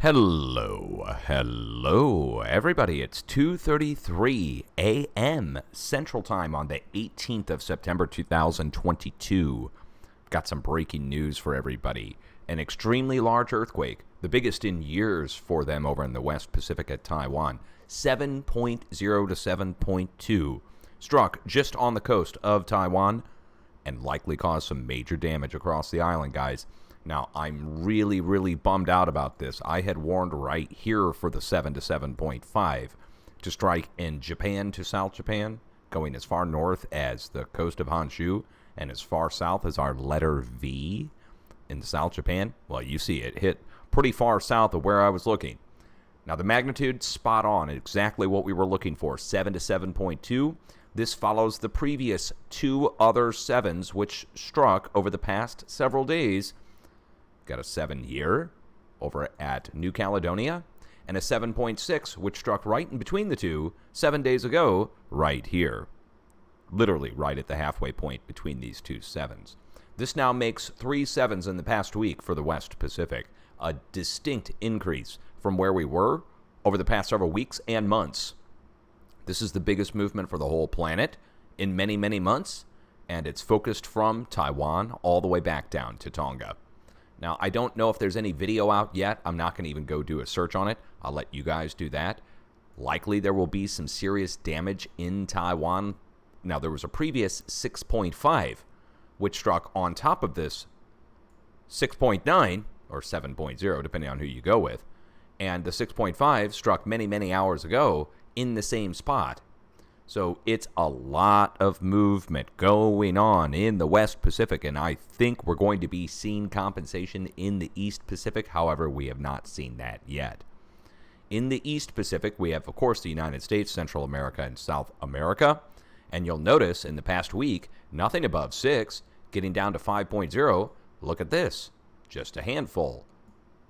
Hello, everybody. It's 2:33 a.m. Central Time on the 18th of September 2022. Got some breaking news for everybody. An extremely large earthquake, the biggest in years for them over in the West Pacific at Taiwan, 7.0 to 7.2, struck just on the coast of Taiwan and likely caused some major damage across the island, guys. Now, I'm really bummed out about this. I had warned right here for the 7 to 7.5 to strike in Japan to South Japan, going as far north as the coast of Honshu and as far south as our letter V in South Japan. Well, you see it hit pretty far south of where I was looking. Now, the magnitude, spot on, exactly what we were looking for, 7 to 7.2. This follows the previous two other 7s which struck over the past several days. Got a 7 here over at New Caledonia and a 7.6 which struck right in between the two 7 days ago right here. Literally right at the halfway point between these two 7s. This now makes 3 7s in the past week for the West Pacific, a distinct increase from where we were over the past several weeks and months. This is the biggest movement for the whole planet in many months, and it's focused from Taiwan all the way back down to Tonga. Now, I don't know if there's any video out yet. I'm not going to even go do a search on it. I'll let you guys do that. Likely there will be some serious damage in Taiwan. Now, there was a previous 6.5, which struck on top of this 6.9, or 7.0, depending on who you go with. And the 6.5 struck many hours ago in the same spot. So it's a lot of movement going on in the West Pacific, and I think we're going to be seeing compensation in the East Pacific. However, we have not seen that yet. In the East Pacific, we have, of course, the United States, Central America, and South America. And you'll notice in the past week, nothing above 6, getting down to 5.0. Look at this. Just a handful.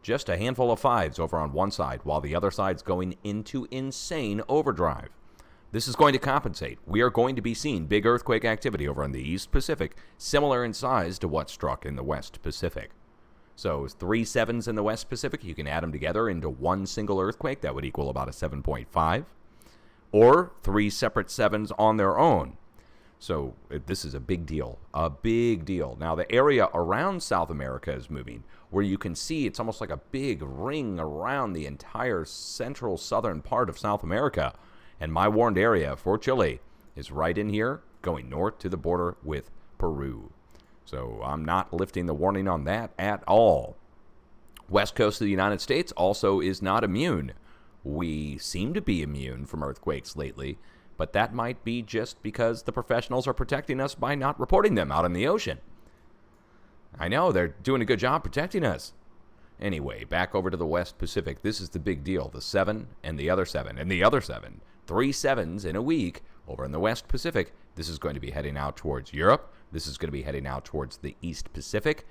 Just a handful of 5s over on one side, while the other side's going into insane overdrive. This is going to compensate. We are going to be seeing big earthquake activity over in the East Pacific, similar in size to what struck in the West Pacific. So 3 7s in the West Pacific, you can add them together into one single earthquake. That would equal about a 7.5. Or 3 separate 7s on their own. So this is a big deal. A big deal. Now, the area around South America is moving, where you can see it's almost like a big ring around the entire central southern part of South America. And my warned area for Chile is right in here, going north to the border with Peru. So I'm not lifting the warning on that at all. West coast of the United States also is not immune. We seem to be immune from earthquakes lately, but that might be just because the professionals are protecting us by not reporting them out in the ocean. I know, they're doing a good job protecting us. Anyway, back over to the West Pacific. This is the big deal. The 7 and the other 7 and the other 7. 3 7s in a week over in the West Pacific. This is going to be heading out towards Europe. This is going to be heading out towards the East Pacific.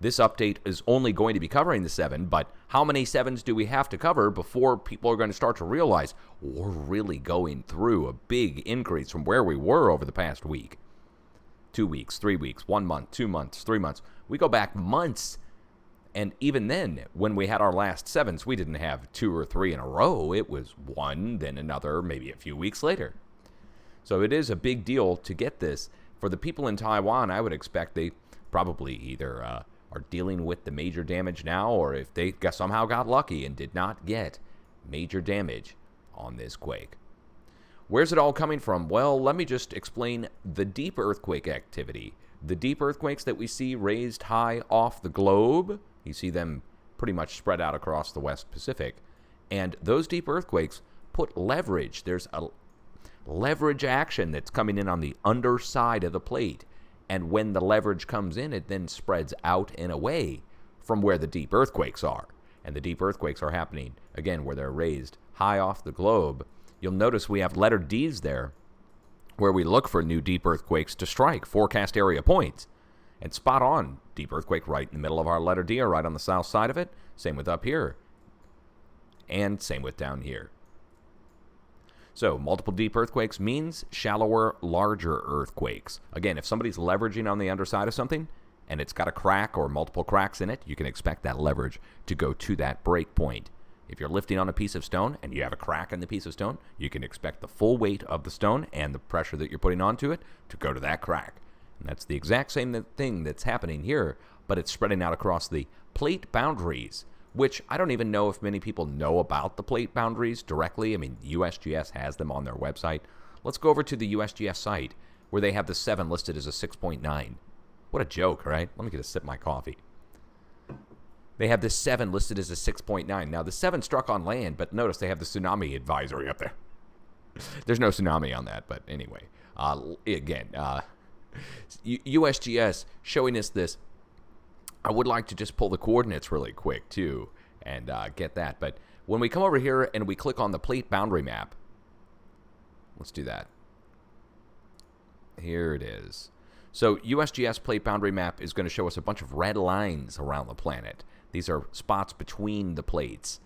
This update is only going to be covering the 7, but how many 7s do we have to cover before people are going to start to realize we're really going through a big increase from where we were over the past week? 2 weeks, 3 weeks, 1 month, 2 months, 3 months. We go back months. And even then, when we had our last 7s, we didn't have 2 or 3 in a row. It was 1, then another, maybe a few weeks later. So it is a big deal to get this. For the people in Taiwan, I would expect they probably either are dealing with the major damage now, or if they somehow got lucky and did not get major damage on this quake. Where's it all coming from? Well, let me just explain the deep earthquake activity. The deep earthquakes that we see raised high off the globe, you see them pretty much spread out across the West Pacific. And those deep earthquakes put leverage. There's a leverage action that's coming in on the underside of the plate. And when the leverage comes in, it then spreads out and away from where the deep earthquakes are. And the deep earthquakes are happening, again, where they're raised high off the globe. You'll notice we have letter Ds there, where we look for new deep earthquakes to strike, forecast area points. And spot on, deep earthquake right in the middle of our letter D, or right on the south side of it. Same with up here. And same with down here. So multiple deep earthquakes means shallower, larger earthquakes. Again, if somebody's leveraging on the underside of something, and it's got a crack or multiple cracks in it, you can expect that leverage to go to that break point. If you're lifting on a piece of stone and you have a crack in the piece of stone, you can expect the full weight of the stone and the pressure that you're putting onto it to go to that crack. And that's the exact same thing that's happening here, but it's spreading out across the plate boundaries, which I don't even know if many people know about the plate boundaries directly. I mean, USGS has them on their website. Let's go over to the USGS site where they have the 7 listed as a 6.9. What a joke, right? Let me get a sip of my coffee. They have the 7 listed as a 6.9. Now, the 7 struck on land, but notice they have the tsunami advisory up there. There's no tsunami on that, but anyway. USGS showing us this. I would like to just pull the coordinates really quick, too, and get that. But when we come over here and we click on the plate boundary map, let's do that. Here it is. So USGS plate boundary map is going to show us a bunch of red lines around the planet. These are spots between the plates,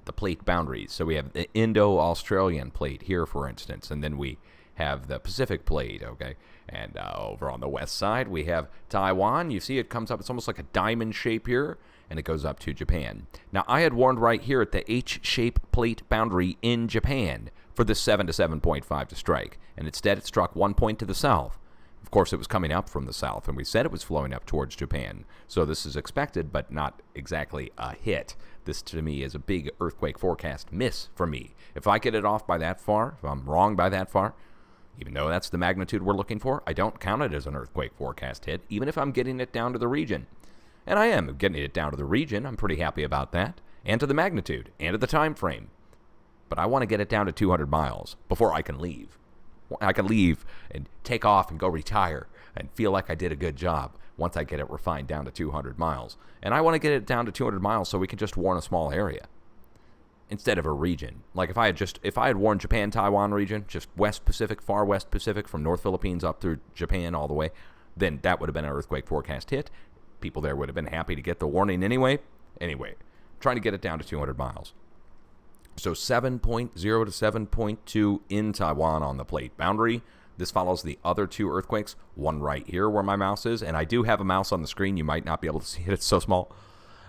the plate boundaries. So we have the Indo-Australian plate here, for instance, and then we have the Pacific plate, okay? And over on the west side, we have Taiwan. You see it comes up, it's almost like a diamond shape here, and it goes up to Japan. Now, I had warned right here at the H-shape plate boundary in Japan for the 7 to 7.5 to strike, and instead it struck 1 point to the south. Of course, it was coming up from the south, and we said it was flowing up towards Japan. So this is expected, but not exactly a hit. This, to me, is a big earthquake forecast miss for me. If I get it off by that far, if I'm wrong by that far, even though that's the magnitude we're looking for, I don't count it as an earthquake forecast hit, even if I'm getting it down to the region. And I am getting it down to the region. I'm pretty happy about that, and to the magnitude, and to the time frame. But I want to get it down to 200 miles before I can leave. I can leave and take off and go retire and feel like I did a good job once I get it refined down to 200 miles. And I want to get it down to 200 miles so we can just warn a small area instead of a region. Like if I had warned Japan, Taiwan region, just West Pacific, far West Pacific, from North Philippines up through Japan all the way, then that would have been an earthquake forecast hit. People there would have been happy to get the warning anyway. Anyway, trying to get it down to 200 miles. So 7.0 to 7.2 in Taiwan on the plate boundary. This follows the other 2 earthquakes, one right here where my mouse is, and I do have a mouse on the screen. You might not be able to see it. It's so small.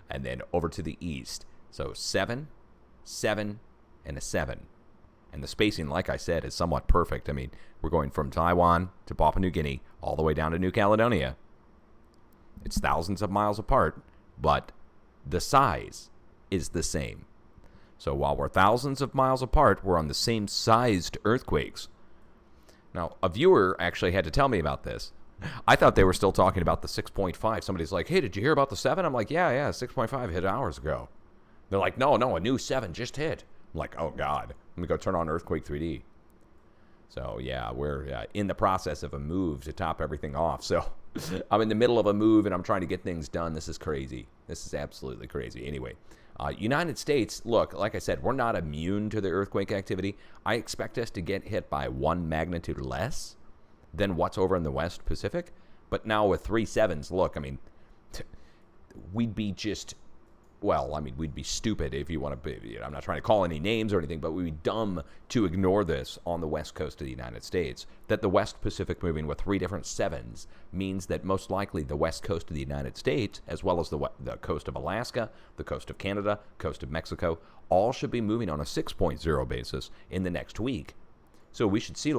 And then over to the east. So 7, 7, and a 7. And the spacing, like I said, is somewhat perfect. I mean, we're going from Taiwan to Papua New Guinea all the way down to New Caledonia. It's thousands of miles apart, but the size is the same. So while we're thousands of miles apart, we're on the same sized earthquakes. Now, a viewer actually had to tell me about this. I thought they were still talking about the 6.5. Somebody's like, hey, did you hear about the 7? I'm like, yeah, 6.5 hit hours ago. They're like, no, a new 7 just hit. I'm like, oh, God. Let me go turn on Earthquake 3D. So, yeah, we're in the process of a move to top everything off. So I'm in the middle of a move, and I'm trying to get things done. This is crazy. This is absolutely crazy. Anyway. United States, look, like I said, we're not immune to the earthquake activity. I expect us to get hit by 1 magnitude less than what's over in the West Pacific. But now with 3 7s, look, I mean, we'd be just, we'd be stupid if you want to be, I'm not trying to call any names or anything, but we'd be dumb to ignore this on the west coast of the United States. That the West Pacific moving with 3 different 7s means that most likely the west coast of the United States, as well as the coast of Alaska, the coast of Canada, coast of Mexico, all should be moving on a 6.0 basis in the next week. So we should see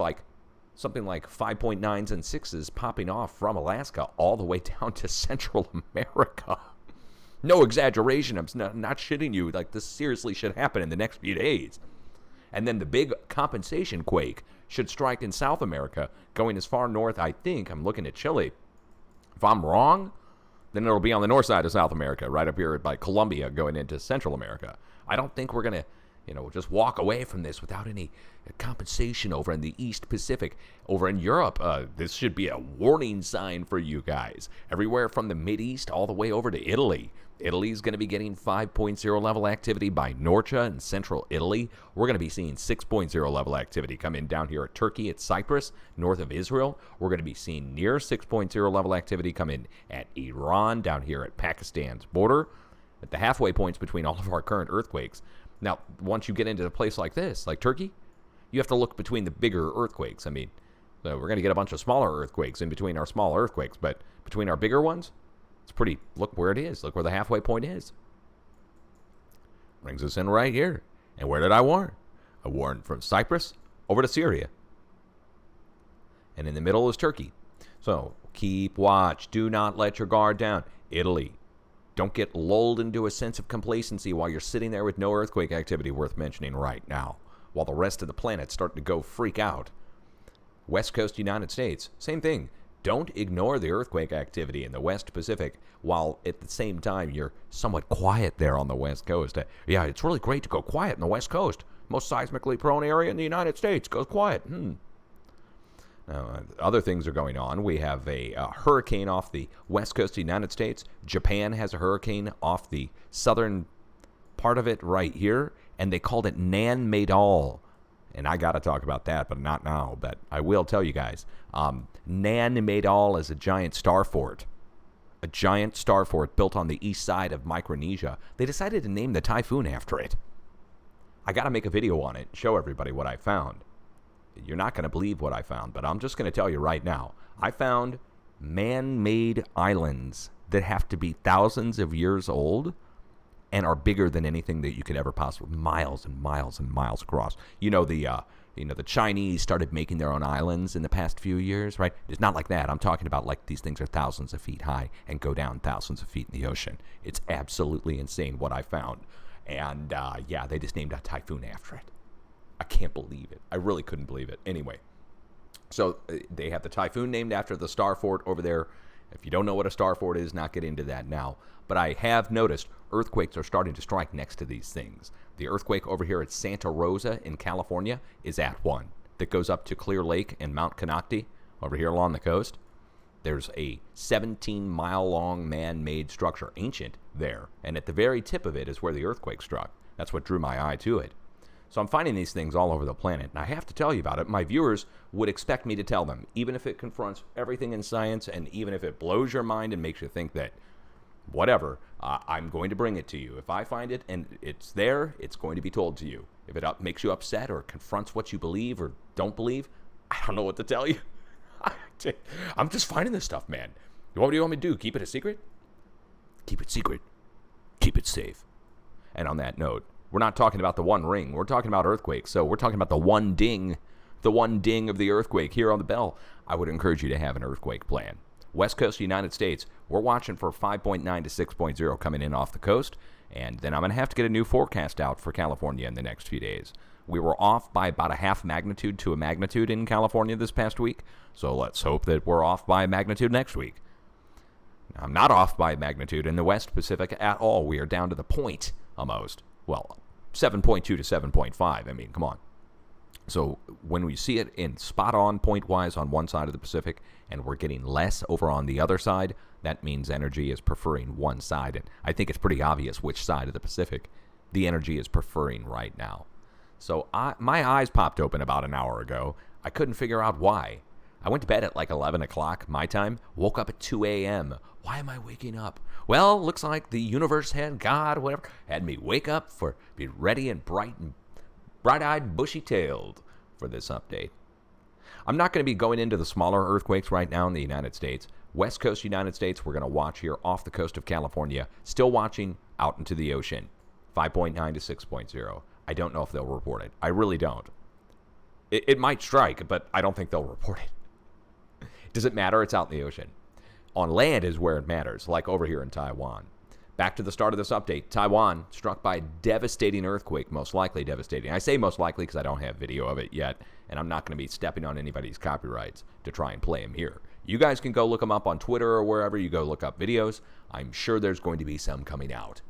something like 5.9s and 6s popping off from Alaska all the way down to Central America. No exaggeration. I'm not shitting you. Like, this seriously should happen in the next few days. And then the big compensation quake should strike in South America, going as far north, I think. I'm looking at Chile. If I'm wrong, then it'll be on the north side of South America, right up here by Colombia, going into Central America. I don't think we're going to, just walk away from this without any compensation over in the East Pacific. Over in Europe, this should be a warning sign for you guys. Everywhere from the Mideast all the way over to Italy. Italy's going to be getting 5.0 level activity by Norcia in central Italy. We're going to be seeing 6.0 level activity come in down here at Turkey, at Cyprus, north of Israel. We're going to be seeing near 6.0 level activity come in at Iran, down here at Pakistan's border, at the halfway points between all of our current earthquakes. Now, once you get into a place like this, like Turkey, you have to look between the bigger earthquakes. So we're going to get a bunch of smaller earthquakes in between our smaller earthquakes, but between our bigger ones, It's pretty, look where it is. Look where the halfway point is. Brings us in right here. And where did I warn? I warned from Cyprus over to Syria. And in the middle is Turkey. So keep watch. Do not let your guard down. Italy. Don't get lulled into a sense of complacency while you're sitting there with no earthquake activity worth mentioning right now, while the rest of the planet's starting to go freak out. West Coast United States, same thing. Don't ignore the earthquake activity in the West Pacific while at the same time you're somewhat quiet there on the West Coast. Yeah, it's really great to go quiet on the West Coast. Most seismically prone area in the United States goes quiet. Now, other things are going on. We have a hurricane off the west coast of the United States. Japan has a hurricane off the southern part of it right here, and they called it Nan Madol. And I got to talk about that, but not now. But I will tell you guys. Nan Madol is a giant star fort. A giant star fort built on the east side of Micronesia. They decided to name the typhoon after it. I got to make a video on it and show everybody what I found. You're not going to believe what I found, but I'm just going to tell you right now. I found man-made islands that have to be thousands of years old and are bigger than anything that you could ever possibly, miles and miles and miles across. The Chinese started making their own islands in the past few years, right? It's not like that. I'm talking about like these things are thousands of feet high and go down thousands of feet in the ocean. It's absolutely insane what I found. And they just named a typhoon after it. I can't believe it. I really couldn't believe it. Anyway, so they have the typhoon named after the star fort over there. If you don't know what a star fort is, not get into that now. But I have noticed earthquakes are starting to strike next to these things. The earthquake over here at Santa Rosa in California is at 1. That goes up to Clear Lake and Mount Canocti over here along the coast. There's a 17-mile-long man-made structure, ancient, there. And at the very tip of it is where the earthquake struck. That's what drew my eye to it. So I'm finding these things all over the planet, and I have to tell you about it. My viewers would expect me to tell them, even if it confronts everything in science, and even if it blows your mind and makes you think that, whatever, I'm going to bring it to you. If I find it and it's there, it's going to be told to you. If it makes you upset or confronts what you believe or don't believe, I don't know what to tell you. I'm just finding this stuff, man. What do you want me to do? Keep it a secret? Keep it secret. Keep it safe. And on that note, we're not talking about the one ring. We're talking about earthquakes. So we're talking about the one ding of the earthquake here on the bell. I would encourage you to have an earthquake plan. West Coast United States, we're watching for 5.9 to 6.0 coming in off the coast. And then I'm going to have to get a new forecast out for California in the next few days. We were off by about a half magnitude to a magnitude in California this past week. So let's hope that we're off by a magnitude next week. I'm not off by magnitude in the West Pacific at all. We are down to the point almost. Well, 7.2 to 7.5. I mean, come on. So when we see it in spot-on point-wise on one side of the Pacific and we're getting less over on the other side, that means energy is preferring one side. And I think it's pretty obvious which side of the Pacific the energy is preferring right now. So my eyes popped open about an hour ago. I couldn't figure out why. I went to bed at like 11 o'clock my time, woke up at 2 a.m. Why am I waking up? Well, looks like the universe had God, whatever, had me wake up be ready and bright-eyed, bushy-tailed for this update. I'm not going to be going into the smaller earthquakes right now in the United States. West Coast United States, we're going to watch here off the coast of California. Still watching out into the ocean. 5.9 to 6.0. I don't know if they'll report it. I really don't. It might strike, but I don't think they'll report it. Does it matter? It's out in the ocean. On land is where it matters, like over here in Taiwan. Back to the start of this update. Taiwan struck by a devastating earthquake, most likely devastating. I say most likely because I don't have video of it yet, and I'm not going to be stepping on anybody's copyrights to try and play them here. You guys can go look them up on Twitter or wherever you go look up videos. I'm sure there's going to be some coming out.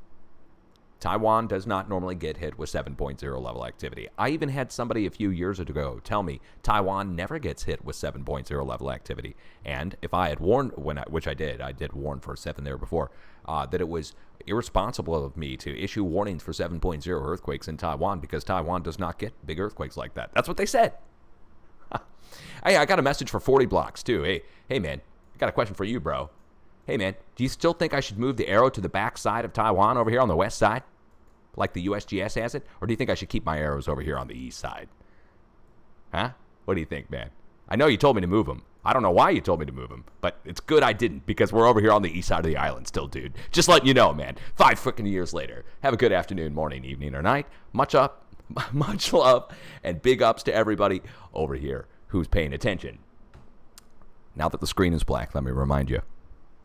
Taiwan does not normally get hit with 7.0 level activity. I even had somebody a few years ago tell me Taiwan never gets hit with 7.0 level activity. And if I had warned, which I did warn for 7 there before, that it was irresponsible of me to issue warnings for 7.0 earthquakes in Taiwan because Taiwan does not get big earthquakes like that. That's what they said. Hey, I got a message for 40 blocks too. Hey man, I got a question for you, bro. Hey man, do you still think I should move the arrow to the back side of Taiwan over here on the west side? Like the USGS has it? Or do you think I should keep my arrows over here on the east side? Huh? What do you think, man? I know you told me to move them. I don't know why you told me to move them, but it's good I didn't because we're over here on the east side of the island still, dude. Just letting you know, man. 5 freaking years later. Have a good afternoon, morning, evening, or night. Much love, and big ups to everybody over here who's paying attention. Now that the screen is black, let me remind you,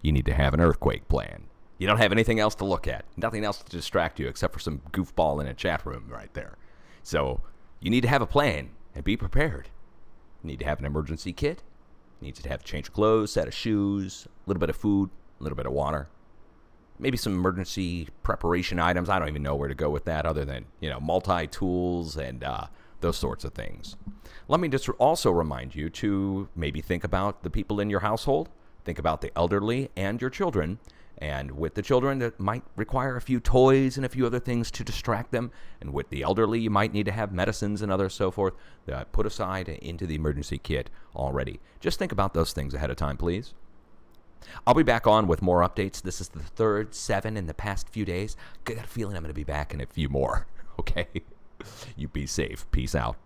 you need to have an earthquake plan. You don't have anything else to look at, nothing else to distract you except for some goofball in a chat room right there. So you need to have a plan and be prepared. You need to have an emergency kit. You need to have a change of clothes, set of shoes, a little bit of food, a little bit of water. Maybe some emergency preparation items. I don't even know where to go with that other than, multi-tools and those sorts of things. Let me just also remind you to maybe think about the people in your household. Think about the elderly and your children. And with the children, that might require a few toys and a few other things to distract them. And with the elderly, you might need to have medicines and others so forth that put aside into the emergency kit already. Just think about those things ahead of time, please. I'll be back on with more updates. This is the third 7 in the past few days. I got a feeling I'm going to be back in a few more. Okay? You be safe. Peace out.